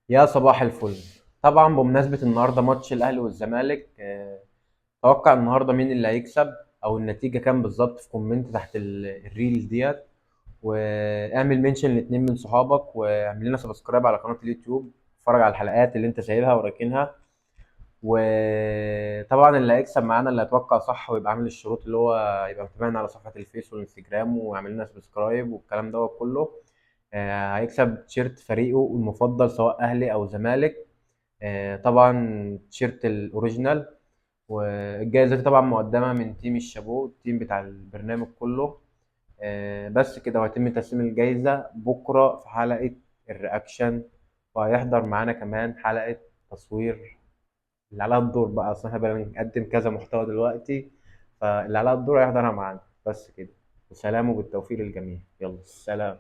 يا صباح الفل. طبعا بمناسبة النهارده ماتش الأهلي والزمالك، توقع النهارده مين اللي هيكسب أو النتيجة كام بالظبط في كومنت تحت الريل ديت. واعمل منشن لاتنين من صحابك واعمل لنا سبسكرايب على قناة اليوتيوب. اتفرج على الحلقات اللي انت سايبها وراكنها. وطبعا اللي هيكسب معانا اللي هيتوقع صح ويبقى عامل الشروط اللي هو يبقى متابعنا على صفحة الفيس والانستجرام ويعمل لنا سبسكرايب والكلام ده كله. هيكسب تيشيرت فريقه المفضل سواء أهلي أو زمالك. طبعا تيشيرت الأوريجينال. والجائزة دي طبعا مقدمة من تيم الشابو، التيم بتاع البرنامج كله. بس كده، وهيتم تسليم الجائزة بكرة في حلقة الرياكشن. وهيحضر معانا كمان حلقة تصوير اللي عليها الدور بقى، اصل احنا بنقدم كذا محتوى دلوقتي. فاللي عليها الدور هيحضرها معانا بس كده. وسلام وبالتوفيق للجميع، يلا سلام.